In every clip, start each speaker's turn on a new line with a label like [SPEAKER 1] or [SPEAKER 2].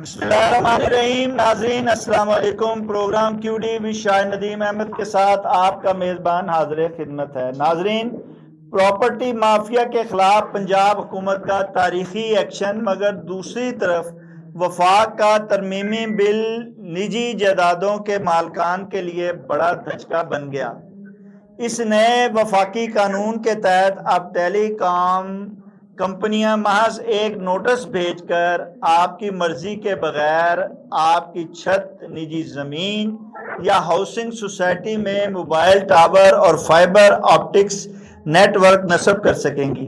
[SPEAKER 1] बिस्मिल्लाहिर्रहमानिर्रहीम। नाज़रीन अस्सलाम वालेकुम। Program QD with Shah Nadeem Ahmed के साथ आपका मेज़बान हाज़िर खिदमत है। नाज़रीन, प्रॉपर्टी माफिया के खिलाफ पंजाब हुकूमत का तारीखी एक्शन, मगर दूसरी तरफ वफाक का तरमीमी बिल निजी जायदादों के मालकान के लिए बड़ा धचका बन गया। इस नए वफाकी कानून के तहत अब टेलीकॉम कंपनियां महज एक नोटिस भेजकर आपकी मर्जी के बगैर आपकी छत, निजी ज़मीन या हाउसिंग सोसाइटी में मोबाइल टावर और फाइबर ऑप्टिक्स नेटवर्क नस्ब कर सकेंगी,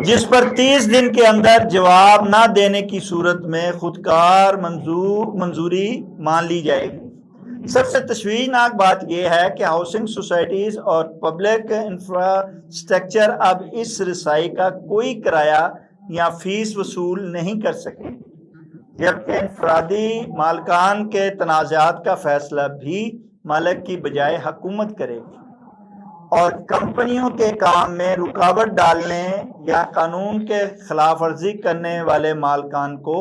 [SPEAKER 1] जिस पर 30 दिन के अंदर जवाब ना देने की सूरत में खुदकार मंजूरी मान ली जाएगी। सबसे तशवीशनाक बात यह है कि हाउसिंग सोसाइटीज़ और पब्लिक इंफ्रास्ट्रक्चर अब इस रसाई का कोई किराया या फीस वसूल नहीं कर सके, जबकि इनफरादी मालकान के तनाज़ात का फैसला भी मालिक की बजाय हुकूमत करेगी। और कंपनियों के काम में रुकावट डालने या कानून के खिलाफ वर्जी करने वाले मालकान को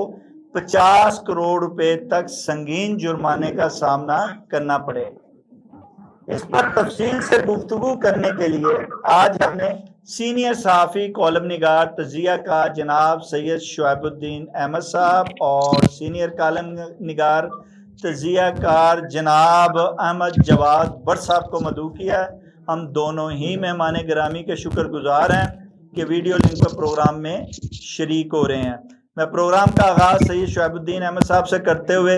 [SPEAKER 1] 50 करोड़ रुपए तक संगीन जुर्माने का सामना करना पड़ेगा। इस पर तफसील से गुफ्तगू करने के लिए आज हमने सीनियर सहाफ़ी कॉलम निगार तजिया का जनाब सैयद शुएबुद्दीन अहमद साहब और सीनियर कॉलम निगार तजिया कार जनाब अहमद जवाद भट्ट साहब को मदऊ किया है। हम दोनों ही मेहमान गिरामी के शुक्रगुजार हैं कि वीडियो लिंक पर प्रोग्राम में शरीक हो रहे हैं। मैं प्रोग्राम का आगाज़ सैयद शुएबुद्दीन अहमद साहब से करते हुए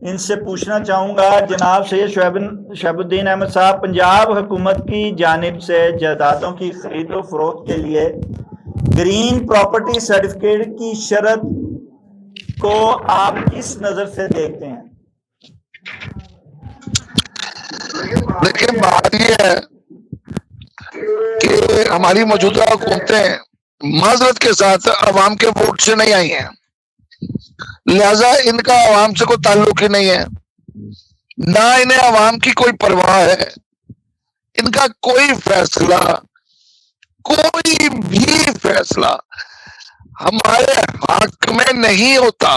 [SPEAKER 1] इनसे पूछना चाहूँगा, जनाब सैयद शुएबुद्दीन अहमद साहब, पंजाब हुकूमत की जानिब से जायदादों की खरीदो फरोख्त के लिए ग्रीन प्रॉपर्टी सर्टिफिकेट की शर्त को आप किस नज़र से देखते हैं?
[SPEAKER 2] देखिए, बात यह है कि हमारी मौजूदा हुकूमतें माजरत के साथ अवाम के वोट से नहीं आई हैं, लिहाजा इनका अवाम से कोई ताल्लुक ही नहीं है, ना इन्हें अवाम की कोई परवाह है। इनका कोई भी फैसला हमारे हक में नहीं होता।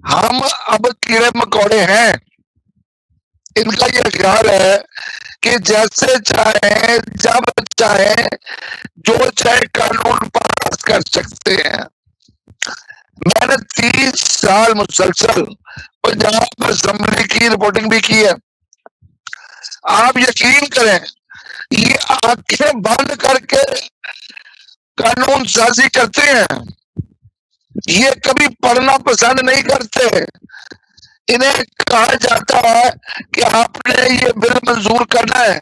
[SPEAKER 2] हम अब कीड़े मकोड़े हैं। इनका यह ख्याल है कि जैसे चाहे, जब चाहे, जो चाहे कानून पास कर सकते हैं। मैंने 30 साल मुसलसल पंजाब असेंबली की रिपोर्टिंग भी की है। आप यकीन करें, ये आंखें बंद करके कानून साजी करते हैं। ये कभी पढ़ना पसंद नहीं करते। इन्हें कहा जाता है कि आपने ये बिल मंजूर करना है,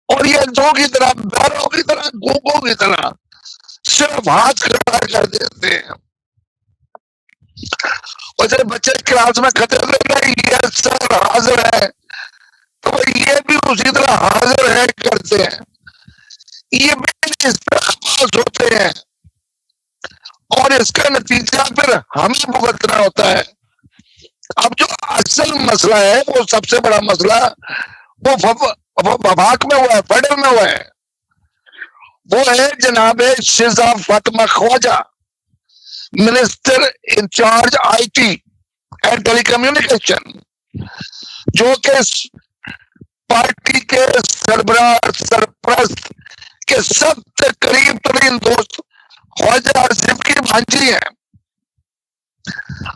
[SPEAKER 2] और ये अंधों की तरह, बैलों की तरह, गूंगों की तरह सिर्फ हाथ खड़ा कर देते हैं। वैसे बच्चे क्लास में खतरे में ये सर हाजिर है, तो ये भी उसी तरह हाजिर है करते हैं। ये बिल इस तरह पास होते हैं और इसका नतीजा फिर हमें भुगतना होता है। अब जो असल मसला है, वो सबसे बड़ा मसला वो वफाक में हुआ है, फेडरल में हुआ है। वो है जनाब Shiza Fatima Khawaja, minister incharge IT and telecommunication, जो कि पार्टी के सरपरस्त के सबसे करीब तरीन दोस्त ख्वाजा आसिफ की भांजी है।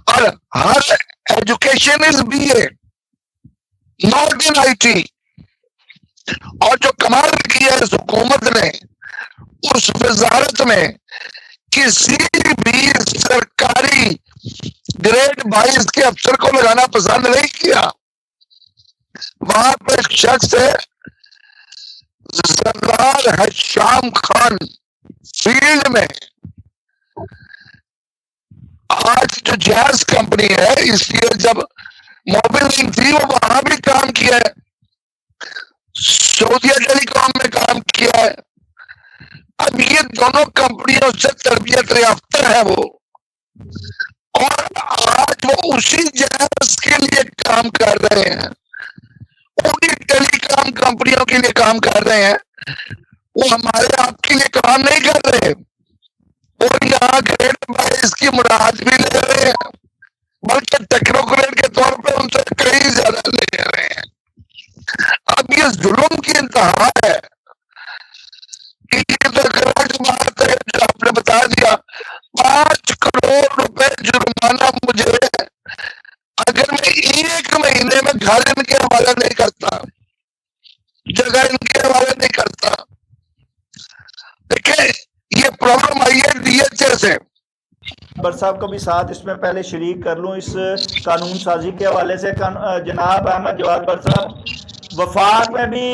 [SPEAKER 2] और हर education is BA, not in IT. और जो कमाल किया इस हुकूमत ने, उस वजारत में किसी भी सरकारी ग्रेड 22 के अफसर को लगाना पसंद नहीं किया। वहां पर एक शख्स है, सरदार हशाम खान, फील्ड में आज जो जैज कंपनी है, इसलिए जब मोबाइल लिंक थी वो वहां भी काम किया है, सऊदिया टेलीकॉम में काम किया है। अब ये दोनों कंपनियों से तरबियत याफ्ता है वो, और आज वो उसी जैज के लिए काम कर रहे हैं, उन्हीं टेलीकॉम कंपनियों के लिए काम कर रहे हैं। वो हमारे आपके लिए काम नहीं कर रहे। और यहाँ ग्रेड 22 की मुराद भी ले रहे कहाँ है? ये तो गलत बात है जो आपने बता दिया। 5 करोड़ रुपए जुर्माना मुझे, अगर मैं 1 महीने में घर इनके हवाले नहीं करता, जगह इनके हवाले नहीं करता। देखिए ये प्रॉब्लम आई है डीएचए से।
[SPEAKER 1] बर साहब को भी साथ इसमें पहले शरीक कर लूं इस कानून साजी के हवाले से। जनाब अहमद जवाद बर साहब, वफाक में भी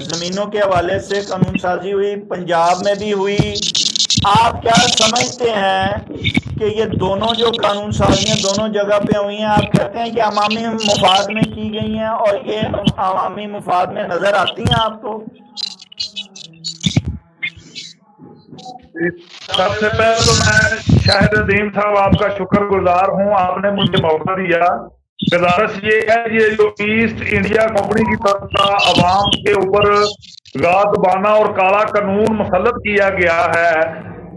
[SPEAKER 1] ज़मीनों के हवाले से कानून साजी हुई, पंजाब में भी हुई। आप क्या समझते हैं कि ये दोनों जो कानून साजियाँ दोनों जगह पे हुई हैं, आप कहते हैं कि अवामी मुफाद में की गई हैं और ये अवामी मुफाद में नज़र आती हैं आपको?
[SPEAKER 3] सबसे पहले तो मैं शाहिद अजीम साहब आपका शुक्रगुजार हूं, आपने मुझे मौका दिया। गुजारिश ये है, ये जो ईस्ट इंडिया कंपनी की तरफ से अवाम के ऊपर गादबाना और काला कानून मुसल्लत किया गया है,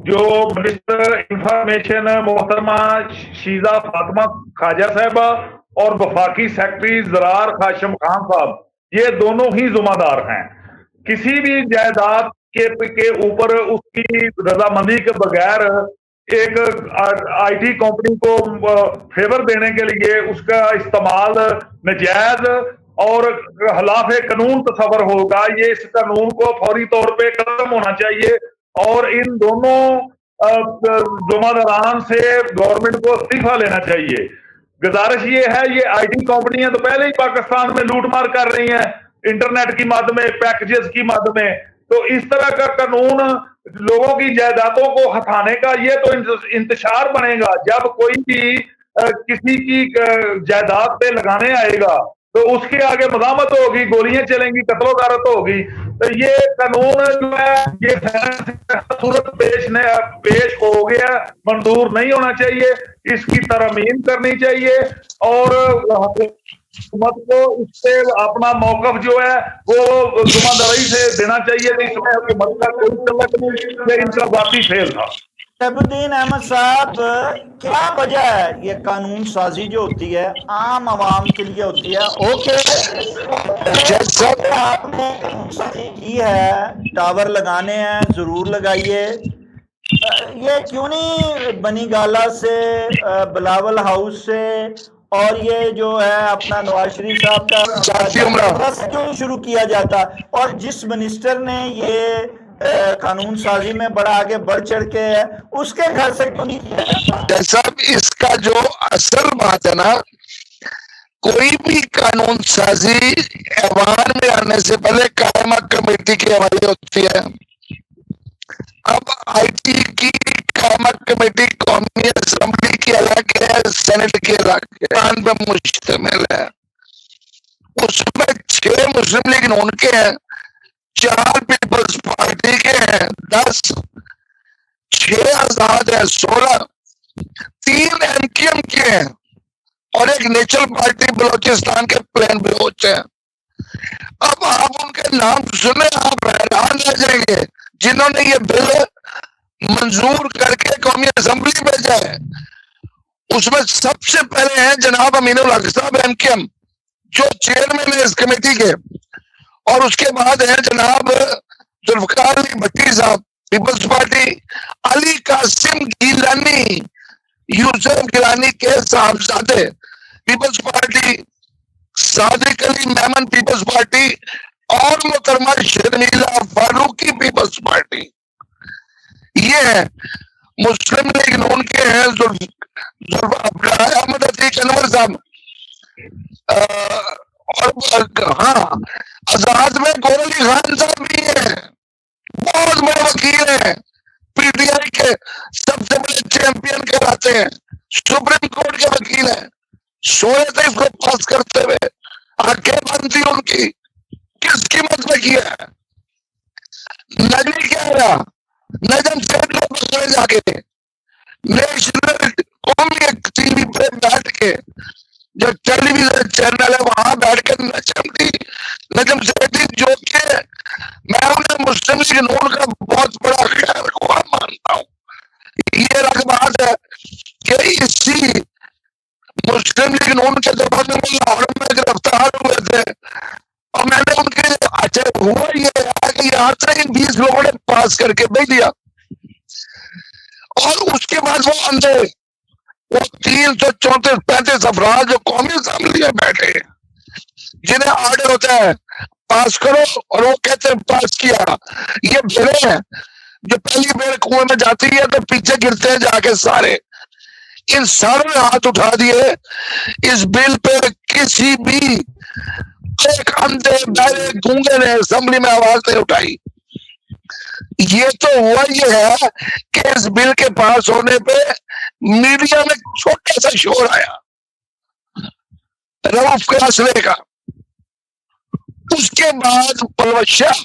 [SPEAKER 3] जो मिनिस्टर इंफॉर्मेशन मोहतरमा शीजा फातिमा खाजा साहबा और वफाकी सेक्रेटरी ज़रार काशिम खान साहब, ये दोनों ही जिम्मेदार हैं। किसी भी जायदाद के ऊपर उसकी रजामंदी के बगैर एक आईटी कंपनी को फेवर देने के लिए उसका इस्तेमाल नजायज और खिलाफ कानून तस्वर होगा। ये इस कानून को फौरी तौर पे खत्म होना चाहिए और इन दोनों जुम्मेदारान से गवर्नमेंट को इस्तीफा लेना चाहिए। गुजारिश ये है, ये आईटी कंपनियां तो पहले ही पाकिस्तान में लूटमार कर रही हैं इंटरनेट की मद में, पैकेजेस की मद में। तो इस तरह का कानून लोगों की जायदादों को हटाने का ये तो इंतशार बनेगा जब कोई भी किसी की जायदाद पे लगाने आएगा तो उसके आगे मदामत होगी, गोलियां चलेंगी, कत्लो गारत होगी। तो ये कानून जो है ये सूरत पेश हो गया, मंजूर नहीं होना चाहिए, इसकी तरमीम करनी चाहिए और हुकूमत को इससे अपना मौकफ जो है वो जुम्मेदारी से देना चाहिए। इसमें हुकूमत का कोई तल्लक नहीं, ये इनका जाती फेल था।
[SPEAKER 1] सैफुद्दीन अहमद साहब, क्या वजह है ये कानून साजी जो होती है आम आवाम के लिए होती है? ओके, आपने की है, टावर लगाने हैं, जरूर लगाइए। ये क्यों नहीं बनी गाला से, बिलावल हाउस से और ये जो है अपना नवाज शरीफ साहब का क्यों शुरू किया जाता? और जिस मिनिस्टर ने ये कानून साजी में बड़ा आगे बढ़ चढ़ के है, उसके घर से क्यों नहीं किया?
[SPEAKER 2] साहब इसका जो असल बात है ना, कोई भी कानून साजी ऐवान में आने से पहले कायमा कमेटी की हमारी होती है। अब आईटी की कायमा कमेटी कौमी असेंबली की अलग है, सेनेट की अलग है, पे मुश्तमिल है। उसमें 6 मुस्लिम लीग नून के हैं, 4 पीपल्स पार्टी के हैं, 10, 6 आजाद है, 16, 3 एमकेएम के हैं और एक नेशनल पार्टी बलोचिस्तान के प्लेन बलोच है। अब आप उनके नाम सुने आप हैरान रह जाएंगे, जिन्होंने ये बिल मंजूर करके कौमी असेंबली भेजा है। उसमें सबसे पहले हैं जनाब अमीनुल हक साहब एमकेएम, जो चेयरमैन है इस कमेटी के, और उसके बाद है जनाब जुल्फकार अली भट्टी साहब पीपल्स पार्टी, अली कासिम गिलानी, यूसुफ गिलानी के साहबजादे peoples party, Sadiq Ali Memon peoples party और मोहतरमा शर्मिला फारूकी पीपल्स पार्टी। ये है मुस्लिम लीग नून के हैं अहमद अतीक अनवर साहब, और हाँ आजाद में गौर अली खान साहब भी हैं, बहुत बड़े वकील हैं, पीटीआई के सबसे बड़े चैंपियन कहलाते हैं, सुप्रीम कोर्ट के वकील हैं। सोए थे इसको पास करते हुए, आंखें बंद थी उनकी, किस कीमत में किया है? नजर क्या रहा, नजम से लोग जाके नेशनल कौमी टीवी पे बैठ के, जो टेलीविजन चैनल है वहां बैठ के नजम सेठी, जो कि मैं उन्हें मुस्लिम लीग नून का बहुत बड़ा खैर ख्वाह मानता हूँ। ये रकबात है कि इसी मुस्लिम लीग नून के जमाने में लाहौर में गिरफ्तार हुए थे और मैंने उनके, अच्छा हुआ ये है कि यहाँ से इन 20 लोगों ने पास करके भेज दिया, और उसके बाद वो अंदर वो 334-35 अफराद जो कौमी असेंबली में बैठे, जिन्हें ऑर्डर होता है पास करो, और वो कहते हैं पास किया। ये बिलें हैं जो पहली बार कुएं में जाती है तो पीछे गिरते हैं जाके सारे। इन सारों ने हाथ उठा दिए इस बिल पे। किसी भी एक अंधे बहरे गूंगे ने असेंबली में आवाज नहीं उठाई। ये तो हुआ ये है कि इस बिल के पास होने पे मीडिया में छोटा सा शोर आया रऊफ के असले का। उसके बाद परवेज शाह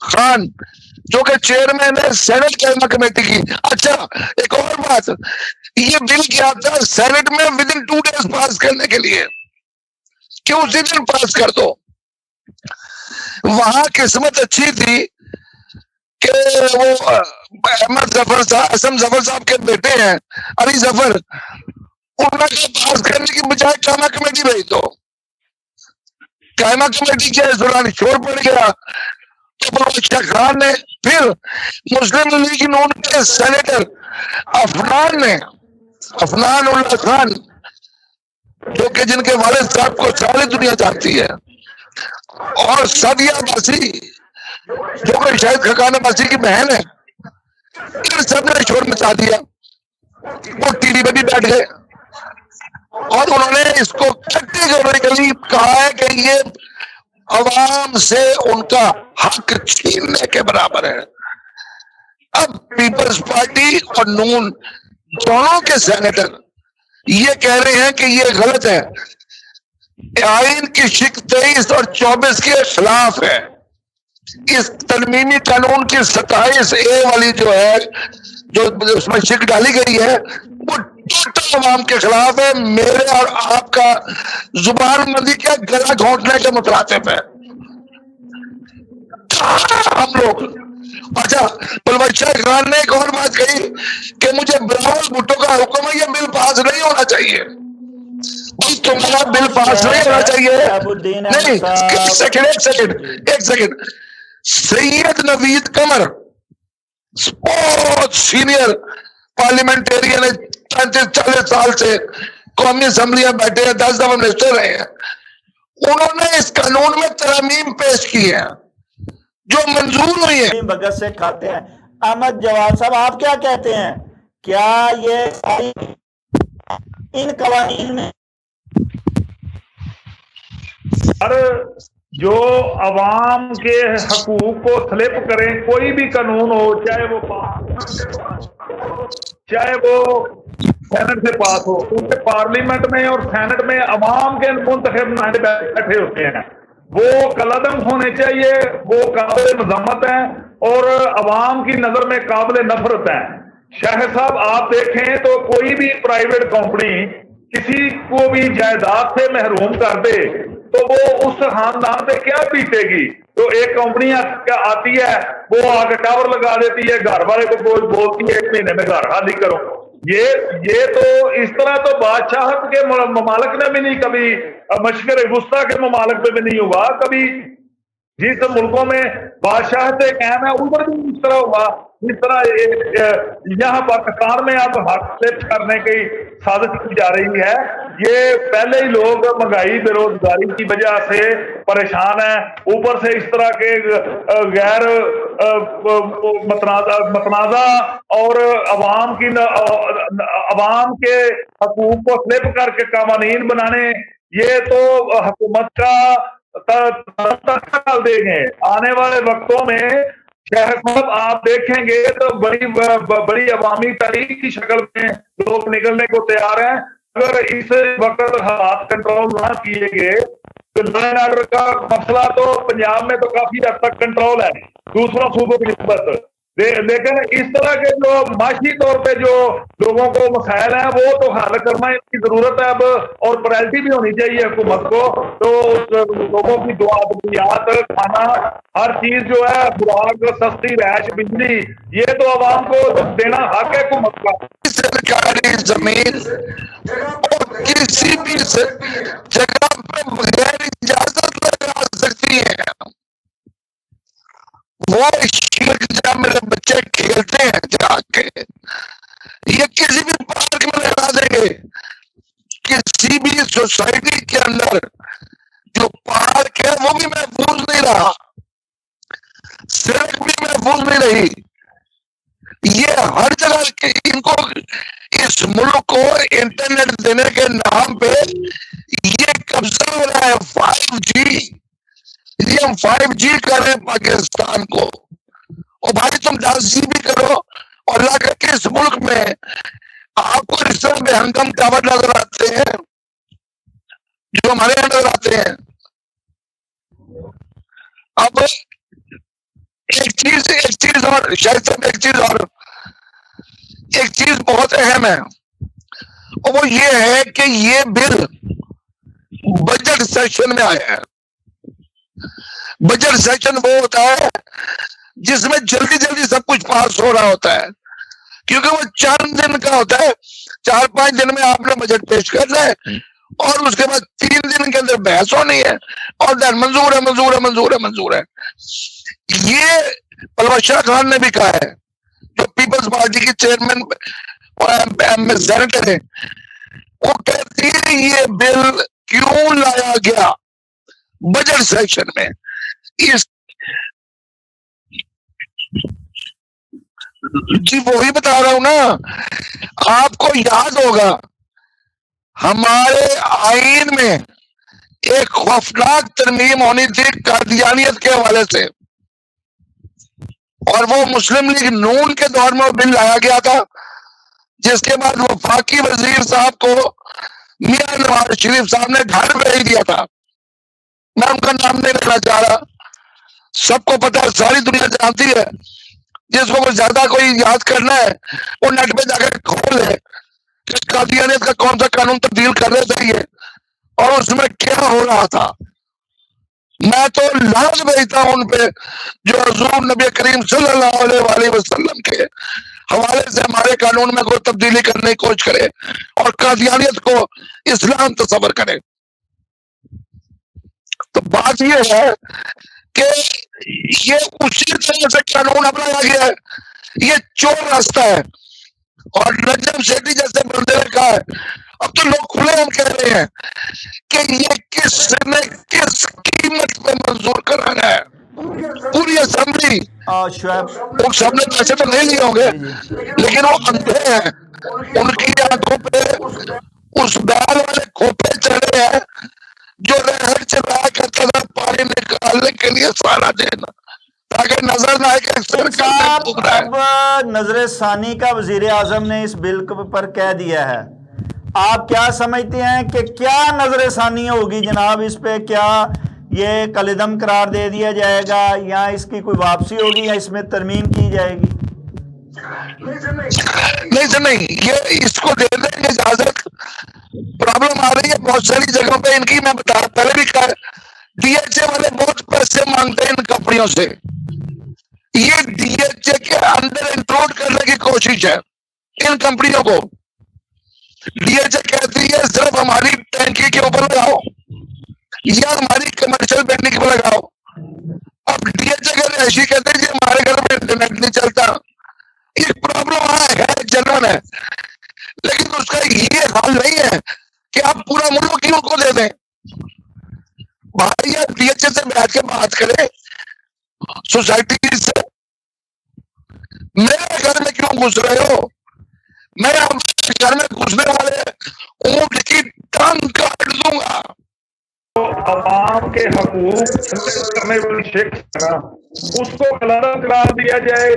[SPEAKER 2] खान जो कि चेयरमैन है सेनेट कैबिनेट कमेटी की। अच्छा एक और बात, ये बिल क्या था सेनेट में विद इन 2 डेज पास करने के लिए कि उसी दिन पास कर दो। वहां किस्मत अच्छी थी कि वो अहमद जफर साहब, असम जफर साहब के बेटे हैं अली जफर, उन्होंने पास करने की बजाय कायमा कमेटी भेज दो। कायमा कमेटी के इस दौरान शोर पड़ गया तो परवेज शाह खान ने, फिर मुस्लिम लीग नून के सेनेटर अफनान उल्लाह खान जो कि जिनके वालिद साहब को सारी दुनिया जानती है, और सादिया अब्बासी जो कि शाहिद खकान अब्बासी की बहन है, इन सब ने शोर मचा दिया। वो टीवी पे भी बैठ गए और उन्होंने इसको कैटेगोरिकली कहा है कि ये अवाम से उनका हक छीनने के बराबर है। अब पीपल्स पार्टी और नून दोनों के सेनेटर ये कह रहे हैं कि ये गलत है, आइन की शिक 23 और 24 के खिलाफ है। इस तरमीमी कानून की 27A वाली जो है, जो उसमें शिक डाली गई है, वो टोटल अवाम के खिलाफ है, मेरे और आपका जुबानबंदी का गला घोंटने के मुतरातिफ है। हम लोग, अच्छा परवेज शाह खान ने एक और बात कही कि मुझे बिलावल भुट्टो का हुक्म है, ये बिल पास नहीं होना चाहिए। भाई तुम्हारा बिल पास नहीं होना चाहिए। नहीं, एक सेकंड। सैयद नवीद कमर बहुत सीनियर पार्लियामेंटेरियन है, 35-40 साल से कौमी असेंबली में बैठे हैं, 10 दफा मिनिस्टर रहे हैं। उन्होंने इस कानून में तरमीम पेश की है जो मंजूर हुई है।
[SPEAKER 1] बगत से खाते हैं। अहमद जवाद साहब आप क्या कहते हैं, क्या ये इन कवानीन में
[SPEAKER 3] हर जो अवाम के हकूक को स्लिप करें, कोई भी कानून हो, चाहे वो सेनेट से पास हो, क्योंकि पार्लियामेंट में और सेनेट में अवाम के मुंतखब नुमाइंदे बैठे होते हैं, वो कलअदम होने चाहिए, वो काबिल मजम्मत हैं और अवाम की नजर में काबिल नफरत हैं। शाह साहब आप देखें तो कोई भी प्राइवेट कंपनी किसी को भी जायदाद से महरूम कर दे तो वो उस खानदान पे क्या बीतेगी। तो एक कंपनी आती है, वो आके टावर लगा देती है, घर वाले को बोलती है 1 महीने में घर खाली करो। ये तो इस तरह तो बादशाहत के ममालिक ने भी नहीं कभी, मशरक़ वुस्ता के ममालिक में भी नहीं हुआ कभी। जिस मुल्कों में बादशाह से कायम है उधर भी इस तरह हुआ, इस तरह यहाँ पाकिस्तान में अब हक स्लिप करने की साजिश की जा रही है। ये पहले ही लोग महंगाई बेरोजगारी की वजह से परेशान हैं, ऊपर से इस तरह के गैर मतनाजा और अवाम अवाम के हकूक को स्लिप करके कानून बनाने, ये तो हुकूमत का देंगे। आने वाले वक्तों में शाह साहब आप देखेंगे तो बड़ी अवामी तहरीक की शक्ल में लोग निकलने को तैयार हैं। अगर इस वक्त हालात कंट्रोल ना किए गए तो लॉ एंड ऑर्डर का मसला तो पंजाब में तो काफी हद तक कंट्रोल है दूसरों सूबों की निस्बत, लेकिन इस तरह के जो माशी तौर पे जो लोगों को मसाइल हैं वो तो हल करना इसकी जरूरत है अब, और प्रायोरिटी भी होनी चाहिए हुकूमत को। तो लोगों की दुआ, अद्वियात, खाना, हर चीज जो है, खुराक, सस्ती रैश, बिजली, ये तो आवाम को देना हक है हुकूमत का।
[SPEAKER 2] सरकारी जमीन और किसी भी जगह पर बगैर इजाजत लगा सकती नहीं है। वो शिरक जहाँ मेरे बच्चे खेलते हैं जाके, ये किसी भी पार्क में लगा देंगे। किसी भी सोसाइटी के अंदर जो पार्क है वो भी महफूज नहीं रहा, सड़क भी महफूज नहीं रही। ये हर जगह इनको, इस मुल्क को इंटरनेट देने के नाम पे ये कब्जा हो रहा है 5G। ये हम 5G कर रहे हैं पाकिस्तान को, और भाई तुम 10G भी करो, और अल्लाह के इस मुल्क में आपको इस तरह बेहंगम टावर नजर आते हैं जो हमारे यहाँ नजर आते हैं। अब एक चीज और शायद सब एक चीज बहुत अहम है, और वो ये है कि ये बिल बजट सेशन में आया है। बजट सेशन वो होता है जिसमें जल्दी जल्दी सब कुछ पास हो रहा होता है, क्योंकि वो 4 दिन का होता है। 4-5 दिन में आपने बजट पेश करना है, और उसके बाद 3 दिन के अंदर बहस होनी है, और देन मंजूर है मंजूर है मंजूर है मंजूर है। ये परवेज खान ने भी कहा है, जो पीपल्स पार्टी की चेयरमैन सेनेटर है, वो कहती है ये बिल क्यों लाया गया बजट सेशन में। इस जी वही बता रहा हूं ना, आपको याद होगा हमारे आईन में एक खौफनाक तरमीम होनी थी कादियानियत के हवाले से, और वो मुस्लिम लीग नून के दौर में बिल लाया गया था, जिसके बाद वफाकी वजीर साहब को मियां नवाज शरीफ साहब ने घर भेज दिया था। मैं उनका नाम नहीं लेना चाह रहा, सबको पता है, सारी दुनिया जानती है। जिसको कुछ ज्यादा कोई याद करना है वो नेट पे जाकर खोल ले कि कादियानियत का कौन सा कानून तब्दील कर रहे थे ये, और उसमें क्या हो रहा था। मैं तो लाज भेजता हूं उन पे जो हुजूर नबी करीम सल्लल्लाहु अलैहि वसल्लम के हवाले से हमारे कानून में कोई तब्दीली करने की कोशिश करे और कादियानियत को इस्लाम तस्वर करे। तो बात ये है कि ये उसी तरह से कानून अपनाया गया है, ये चोर रास्ता है। और नजम सेठी जैसे बंदे ने कहा है, अब तो लोग खुले हम कह रहे हैं कि ये किसने किस कीमत पे मंजूर कराना है। पूरी असेंबली, वो सबने पैसे तो नहीं लिए होंगे, लेकिन वो अंधे हैं, उनकी आंखों पे उस बैल वाले खोपे चढ़े हैं जो रहर चलाया करता था पानी निकालने के लिए सारा दिन, ताकि नजर ना आए कि
[SPEAKER 1] अब नजर सानी का वजीर आजम ने इस बिल पर कह दिया है। आप क्या समझते हैं कि क्या नजर सानी होगी जनाब इस पे? क्या ये कलदम करार दे दिया जाएगा, या इसकी कोई वापसी होगी, या इसमें तरमीम की जाएगी?
[SPEAKER 2] नहीं सर नहीं, ये इसको दे देंगे इजाजत। प्रॉब्लम आ रही है बहुत सारी जगहों पे इनकी, मैं बता पहले भी कहा, डीएचए वाले बहुत पैसे मांगते हैं इन कंपनियों से। ये डीएचए के अंदर इंक्लूड करने की कोशिश है इन कंपनियों को। डीएचए कहती है सिर्फ हमारी टैंकी के ऊपर लगाओ या हमारी कमर्शियल बिल्डिंग पर लगाओ। अब डीएचए अगर ऐसी कहते हैं कि हमारे घर में इंटरनेट नहीं चलता, एक प्रॉब्लम है जनरल है, लेकिन उसका ये हाल नहीं है कि आप पूरा मुल्क ही उनको दे दें। भाई आप डीएचए से बैठ के बात करें, सोसाइटी से, मेरे घर में क्यों घुस रहे हो? मैं आपके घर में घुसने वाले ऊंट की टांग काट दूंगा।
[SPEAKER 3] तो अवाम के हकूक करने वाली शख्स है उसको कलंदर करार दिया जाए,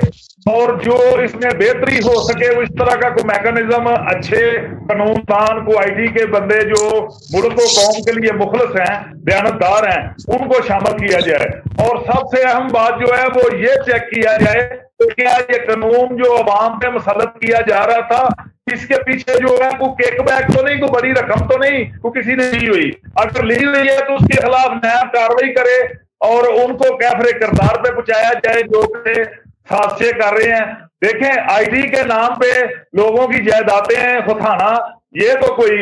[SPEAKER 3] और जो इसमें बेहतरी हो सके वो इस तरह का कोई मैकेनिज्म, अच्छे कानूनदान को आईटी के बंदे जो मुल्क को कौम के लिए मुखलस हैं, दयानतदार हैं, उनको शामिल किया जाए। और सबसे अहम बात जो है वो ये चेक किया जाए तो क्या ये कानून जो अवाम पे मसलत किया जा रहा था, इसके पीछे जो है कोई किकबैक तो नहीं, कोई बड़ी रकम तो नहीं कोई किसी ने ली हुई। अगर ली हुई है तो उसके खिलाफ नायाब कार्रवाई करे और उनको कैफरे किरदार पे पहुंचाया जाए जो हादसे कर रहे हैं। देखें, आईटी के नाम पे लोगों की जायदादें खुथाना, ये तो कोई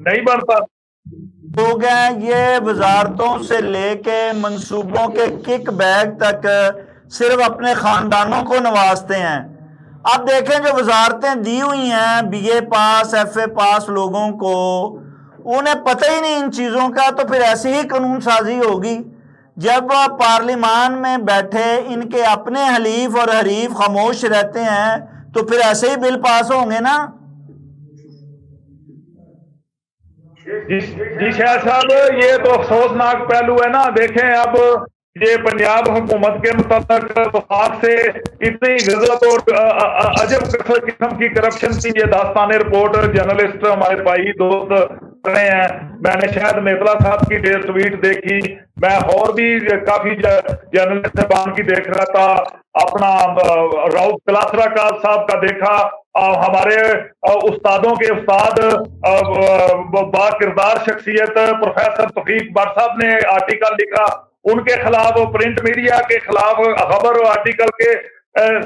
[SPEAKER 3] नहीं बनता।
[SPEAKER 1] लोग हैं ये वजारतों से लेके मंसूबों के किक बैग तक सिर्फ अपने खानदानों को नवाजते हैं। अब देखें जो वजारतें दी हुई हैं बीए पास एफए पास लोगों को, उन्हें पता ही नहीं इन चीज़ों का, तो फिर ऐसी ही कानून साजी होगी। जब पार्लिमान में बैठे इनके अपने हलीफ और हरीफ खामोश रहते हैं तो फिर ऐसे ही बिल पास होंगे ना।
[SPEAKER 3] जी शाह साहब, ये तो अफसोसनाक पहलू है ना। देखें अब ये पंजाब हुकूमत के मुताबिक वफाक से इतनी गजब और अजब किस्म की करप्शन की ये दास्तान रिपोर्ट जर्नलिस्ट हमारे भाई दोस्त रहे हैं। मैंने शायद मेतला साहब की ट्वीट देखी, मैं और भी काफी जर्नलिस्ट साहबान की देख रहा था, अपना राउत कलासरा का साहब का देखा, हमारे उस्तादों के उस्ताद बा किरदार शख्सियत प्रोफेसर तौफीक भट्ट साहब ने आर्टिकल लिखा, उनके खिलाफ प्रिंट मीडिया के खिलाफ खबर और आर्टिकल के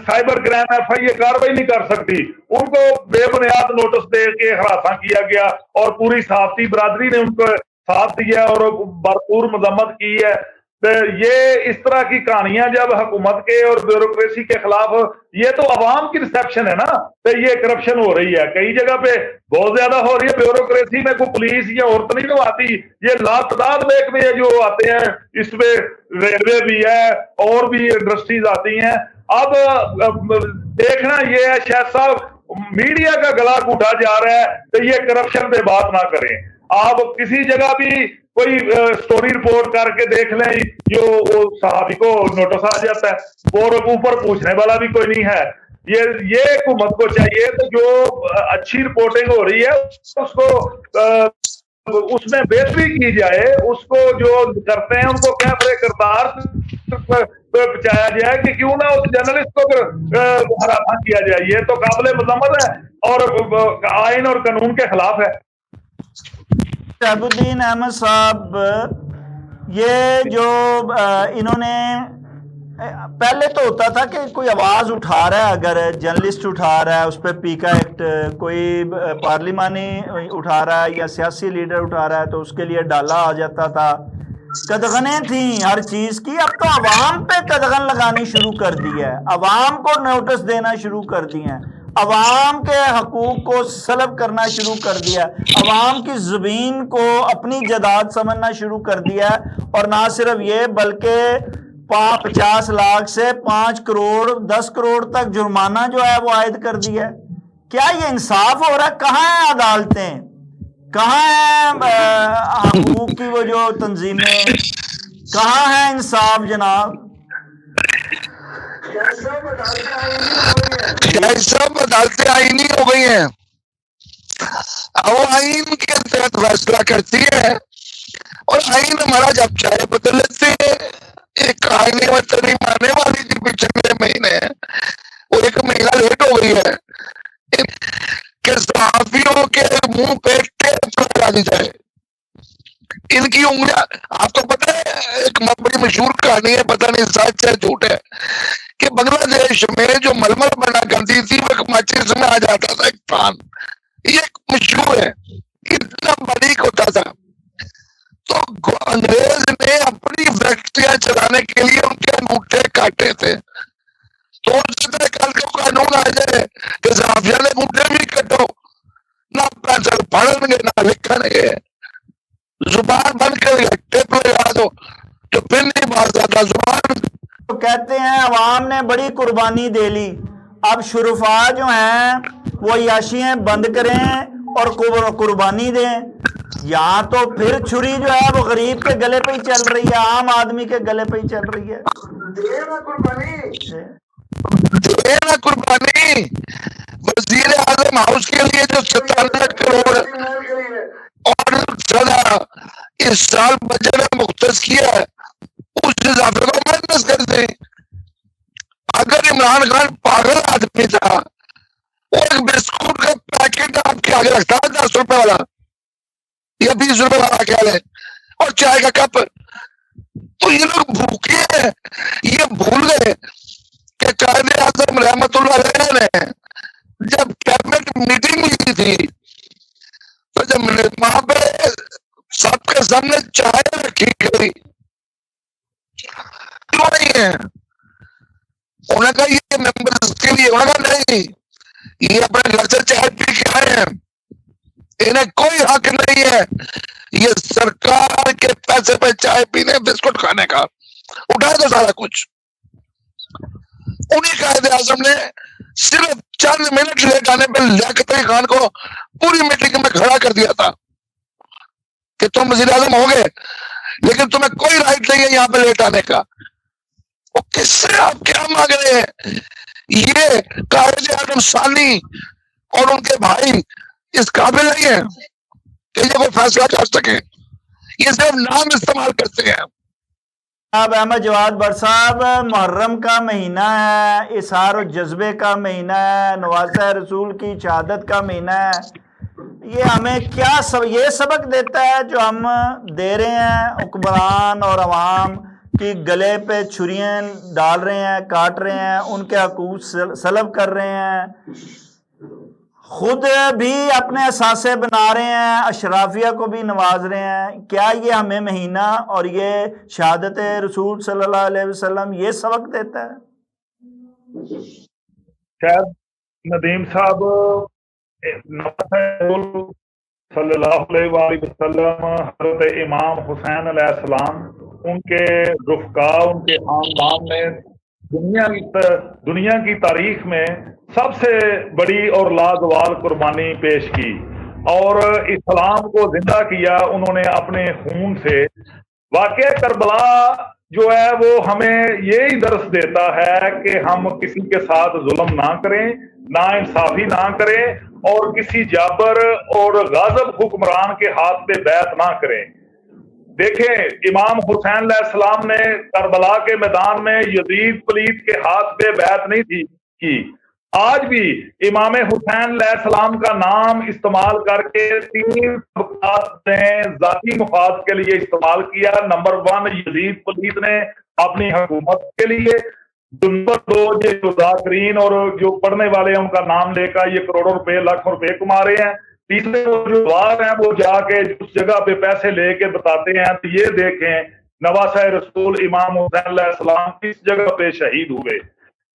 [SPEAKER 3] साइबर क्राइम FIA कार्रवाई नहीं कर सकती, उनको बेबुनियाद नोटिस दे के हरासा किया गया और पूरी सहाफती बरादरी ने उनको साथ दिया और भरपूर मजम्मत की है। तो ये इस तरह की कहानियां जब हुकूमत के और ब्यूरोक्रेसी के खिलाफ, ये तो अवाम की रिसेप्शन है ना, तो ये करप्शन हो रही है कई जगह पे, बहुत ज्यादा हो रही है। ब्यूरोक्रेसी में कोई पुलिस या औरत नहीं आती, ये लातादाद में जो आते हैं, इसमें रेलवे भी है और भी इंडस्ट्रीज आती हैं। अब देखना ये है शायद साहब, मीडिया का गला घुटा जा रहा है, तो ये करप्शन पे बात ना करें। आप किसी जगह भी कोई स्टोरी रिपोर्ट करके देख लें, जो सहाफी को नोटिस आ जाता है और ऊपर पूछने वाला भी कोई नहीं है। ये हुकूमत को चाहिए तो जो अच्छी रिपोर्टिंग हो रही है उसको उसमें बेहतरी की जाए, उसको जो करते हैं उनको क्या बड़े किरदार बचाया जाए कि क्यों ना उस जर्नलिस्ट को हराना किया जाए। ये तो काबिल मजम्मत है और आइन और कानून के खिलाफ है।
[SPEAKER 1] शहाबुद्दीन अहमद साहब, ये जो इन्होंने पहले तो होता था कि कोई आवाज़ उठा रहा है, अगर जर्नलिस्ट उठा रहा है उस पर पीका एक्ट, कोई पार्लिमानी उठा रहा है या सियासी लीडर उठा रहा है तो उसके लिए डाला आ जाता था, कदगनें थी हर चीज़ की। अब तो अवाम पे कदगन लगानी शुरू कर दी है, अवाम को नोटिस देना शुरू कर दिए हैं, अवाम के हकूक को सलब करना शुरू कर दिया, अवाम की ज़मीन को अपनी जायदाद समझना शुरू कर दिया। और ना सिर्फ ये बल्कि 50 लाख से 5 करोड़ 10 करोड़ तक जुर्माना जो है वो आयद कर दिया है। क्या ये इंसाफ हो रहा है? कहाँ है अदालतें, कहाँ है हकूक की वो जो तंजीमें, कहाँ है इंसाफ जनाब?
[SPEAKER 2] सब अदालतें आईनी हो गई हैं। वो आइन के तहत फैसला करती है और आइन हमारा जब चाहे बदल लेते हैं। एक आईने में तरी मारने वाली जो पिछले महीने है वो 1 महीना लेट हो गई है कि सहाफियों के मुंह पे टेप लगा दी जाए। इनकी उंगलियां, आपको पता है एक बड़ी मशहूर कहानी है, पता नहीं सच है झूठ है, कि बांग्लादेश में जो मलमल बना करती थी वो माचिस में आ जाता था एक पान, ये मशहूर है, इतना बारीक होता था। तो अंग्रेज ने अपनी फैक्ट्रियां चलाने के लिए उनके अंगूठे काटे थे। तो कल को कानून आ जाए कि सहाफिया ने अंगूठे भी कटो, ना पैसा पढ़ेंगे ना लिखेंगे, जुबान बंद कर टेप लगा दो तो फिर नहीं बात आता जुबान।
[SPEAKER 1] तो कहते हैं अवाम ने बड़ी कुर्बानी दे ली, अब शुरफा जो हैं वो याशियां बंद करें और कुर्बानी दें। यहाँ तो फिर छुरी जो है वो गरीब के गले पे ही चल रही है, आम आदमी के गले पे ही चल रही है।
[SPEAKER 2] देना कुर्बानी। वजीर आजम हाउस के लिए जो 97 करोड़ और सदा इस साल बजट में मुख्तस किया है उस इजाफे को माइनस कर दें। अगर इमरान खान पागल आदमी था, वो एक बिस्कुट का पैकेट आपके आगे रखता है 10 रुपए वाला या 20 रुपए वाला क्या है, और चाय का कप। तो ये लोग भूखे हैं, ये भूल गए कि कायदे आजम रहमतुल्लाह अलैह ने जब कैबिनेट मीटिंग हुई थी तो जब वहां पे सबके सामने चाय रखी गई, क्यों नहीं है? उन्होंने कहा ये मेंबर्स के लिए, उन्होंने कहा नहीं, ये अपने घर से चाय पी के आए हैं, इन्हें कोई हक नहीं है ये सरकार के पैसे पे चाय पीने बिस्कुट खाने का, उठा दो सारा कुछ। उन्हीं कायदे आजम ने सिर्फ चंद मिनट लेट आने पर लियाकत अली खान को पूरी मीटिंग में खड़ा कर दिया था कि तुम वजीर आजम हो गए, लेकिन तुम्हें कोई राइट नहीं है यहाँ पे लेट आने का। वो किससे आप क्या मांग रहे हैं? ये कायदे आजम सानी और उनके भाई इस काबिल नहीं है कि ये कोई फैसला कर सके, ये सिर्फ नाम इस्तेमाल करते हैं।
[SPEAKER 1] अब अहमद जवाद भट्ट साहब, मुहर्रम का महीना है, इशार और जज्बे का महीना है, नवाज़े रसूल की शहादत का महीना है, ये हमें क्या ये सबक देता है जो हम दे रहे हैं? हुक्मरान और अवाम की गले पे छुरियां डाल रहे हैं, काट रहे हैं, उनके हकूक़ सलब कर रहे हैं, खुद भी अपने असासे बना रहे हैं, अशराफिया को भी नवाज रहे हैं। क्या ये हमें महीना और ये शहादत रसूल सल्लल्लाहु अलैहि वसल्लम ये सबक देता है?
[SPEAKER 3] शायद नदीम साहब सल्लल्लाहु अलैहि वसल्लम, हज़रत इमाम हुसैन अलैहिस्सलाम, उनके रुफ़का, उनके ख़ानदान में दुनिया की तारीख में सबसे बड़ी और लाजवाब कुर्बानी पेश की और इस्लाम को जिंदा किया उन्होंने अपने खून से। वाक़या करबला जो है वो हमें यही दर्स देता है कि हम किसी के साथ जुल्म ना करें, ना इंसाफी ना करें और किसी जाबर और गाज़ब हुक्मरान के हाथ पे बैत ना करें। देखें, इमाम हुसैन अलैहिस्सलाम ने करबला के मैदान में यजीद पलीत के हाथ पे बैत नहीं थी की। आज भी इमाम हुसैन अलैहिस्सलाम का नाम इस्तेमाल करके 3 तबकात ने जाती मुफाद के लिए इस्तेमाल किया। नंबर 1 यजीद पलीत ने अपनी हुकूमत के लिए, नंबर 2 ये जो जाकिरीन और जो पढ़ने वाले हैं उनका नाम लेकर ये करोड़ों रुपए, लाखों रुपए कमा रहे हैं। तीसरे जो वार हैं वो जाके उस जगह पे पैसे लेके बताते हैं। तो ये देखें, नवासा रसूल इमाम हुसैन अलैहिस्सलाम किस जगह पे शहीद हुए।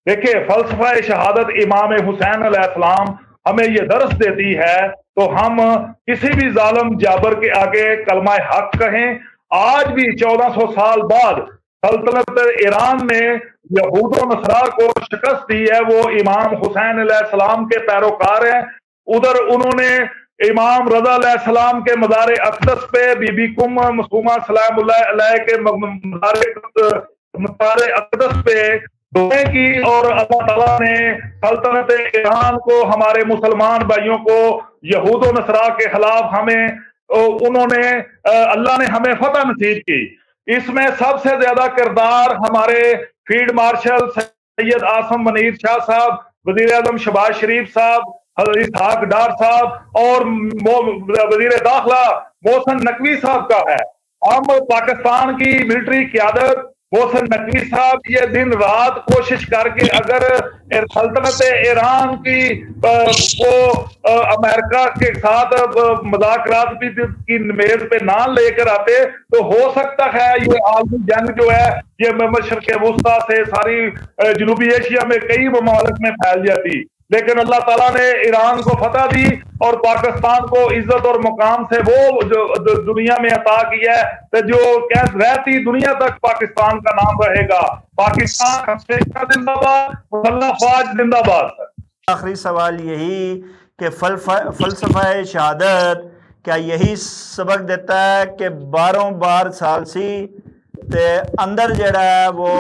[SPEAKER 3] देखिए, फलसफा शहादत इमाम हुसैन अलैहिस्सलाम हमें ये दर्स देती है, तो हम किसी भी जालिम जाबर के आगे कलमा हक कहें। आज भी 1400 साल बाद सल्तनत ईरान ने यहूद और नसरा को शिकस्त दी है, वो इमाम हुसैन अलैहिस्सलाम के पैरोकार हैं। उधर उन्होंने इमाम रज़ा अलैहिस्सलाम के मज़ार अक़दस पे बीबी कुम मसूमा सलामुल्लाह अलैह के मज़ार अक़दस पे दुआएं की और अल्लाह ताला ने सल्तनत ईरान को, हमारे मुसलमान भाइयों को यहूद और नसरा के खिलाफ अल्लाह ने हमें फतह नसीब की। इसमें सबसे ज्यादा किरदार हमारे फील्ड मार्शल सैयद आसम मनीर शाह साहब, वजीर आजम शहबाज शरीफ साहब, इसहाक डार साहब और वजीर दाखिला मोहसिन नकवी साहब का है। हम पाकिस्तान की मिलिट्री क़यादत मोहसिन नकवी साहब ये दिन रात कोशिश करके अगर सल्तनत ईरान की अमेरिका के साथ मुज़ाकरात की मेज पे ना लेकर आते तो हो सकता है ये आलमी जंग जो है ये मशरिक़ वुस्ता से सारी जनूबी एशिया में कई ममालिक में फैल जाती। लेकिन अल्लाह ताला ने ईरान को फतह दी और पाकिस्तान को इज्जत और मुकाम से वो जो दुनिया में अता किया है, तो जो क्या रहती दुनिया तक पाकिस्तान का नाम रहेगा। पाकिस्तान जिंदाबाद, मुसल्लह फौज जिंदाबाद।
[SPEAKER 1] आखिरी सवाल यही कि फलसफा शहादत क्या यही सबक देता है कि 12 बार सालसी ते अंदर जड़ा है वो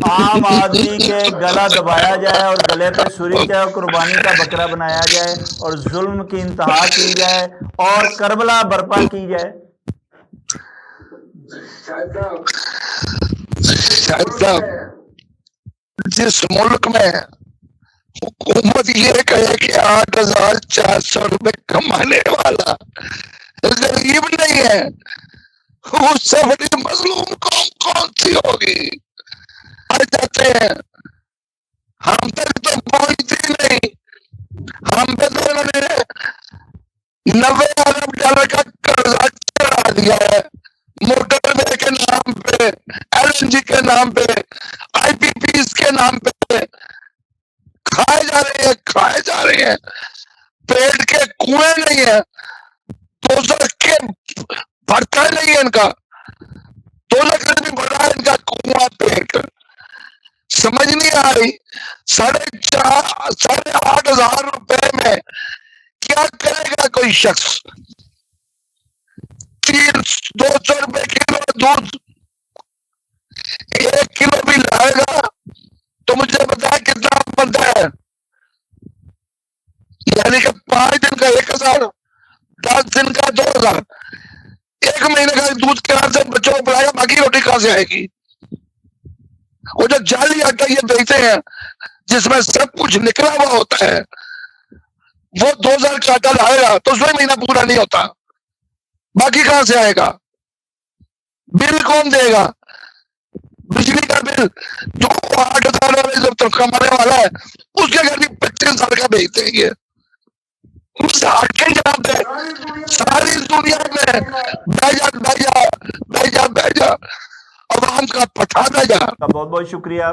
[SPEAKER 1] आम आदमी के गला दबाया जाए और गले पे छुरी जाए और कुर्बानी का बकरा बनाया जाए और जुल्म की इंतहा की जाए और करबला बर्पा की जाए?
[SPEAKER 2] जिस मुल्क में हुकूमत ये कहे कि 8,400 रुपए कमाने वाला गरीब नहीं है, उससे बड़ी मजलूम कौन सी होगी? आ जाते हैं, हम तक तो पहुंचती नहीं, हम पे तो उन्होंने $90 अरब का कर्जा चढ़ा दिया है, मोटरवे के नाम पे, LNG के नाम पे, IPPs के नाम पे खाए जा रहे हैं। पेट के कुएं नहीं है, दोजख के भरता नहीं है इनका, दोजख भी भरा है इनका कुआं पेट। समझ नहीं आ रही, 8,500 रुपए में क्या करेगा कोई शख्स? 200 रुपए किलो दूध 1 किलो भी लाएगा तो मुझे बताया कितना बनता है? यानी कि 5 दिन का 1,000, 10 दिन का 2,000, 1 महीने का दूध कहां से बच्चों को पड़ाएगा? बाकी रोटी कहां से आएगी? वो जो जाली आटा ये बेचते हैं जिसमें सब कुछ निकला हुआ होता है, वो 2,000 का आटा लाएगा तो उसमें महीना पूरा नहीं होता, बाकी कहां से आएगा? बिल कौन देगा? बिजली का बिल जो 8,000 वाले जब तक कमाने वाला है उसके घर भी 25,000 का भेजते हैं ये। सारी दुनिया में बैजा अवाम का पठा जा।
[SPEAKER 1] बहुत बहुत शुक्रिया।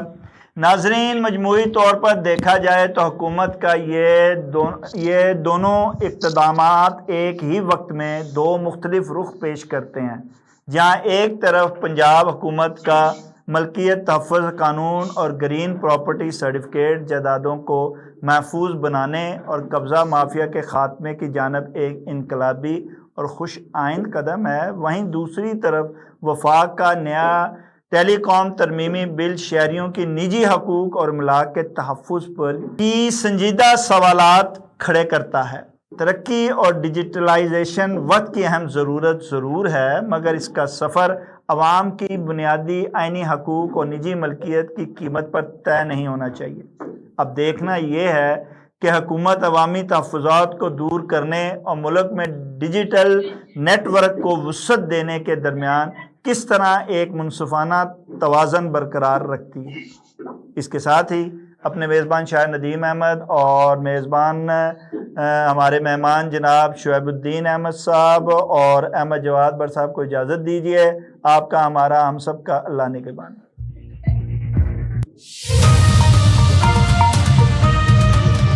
[SPEAKER 1] नाजरीन, मजमूई तौर पर देखा जाए तो हुकूमत का ये दोनों इक़्तिदामात एक ही वक्त में दो मुख्तलिफ रुख पेश करते हैं। जहाँ एक तरफ पंजाब हुकूमत का मलकियत तहफ़्फ़ुज़ कानून और ग्रीन प्रॉपर्टी सर्टिफिकेट जायदादों को महफूज बनाने और कब्ज़ा माफिया के ख़ात्मे की जानब एक इनकलाबी और खुश आइंद कदम है, वहीं दूसरी तरफ वफाक का नया टेलीकॉम तरमीमी बिल शहरियों की निजी हकूक़ और अमलाक के तहफ़्फ़ुज़ पर भी संजीदा सवालात खड़े करता है। तरक्की और डिजिटलाइजेशन वक्त की अहम ज़रूरत ज़रूर है, मगर इसका सफ़र अवाम की बुनियादी आइनी हकूक़ और निजी मलकियत की कीमत पर तय नहीं होना चाहिए। अब देखना यह है कि हुकूमत अवामी तहफ़्फ़ुज़ात को दूर करने और मुल्क में डिजिटल नेटवर्क को वुसअत देने के दरमियान किस तरह एक मुनसिफ़ाना तवाज़न बरकरार रखती है। इसके साथ ही अपने मेज़बान शायर नदीम अहमद और मेज़बान हमारे मेहमान जनाब शुएबुद्दीन अहमद साहब और अहमद जवाद बर साहब को इजाज़त दीजिए। आपका, हमारा, हम सब का अल्लाह निगहबान।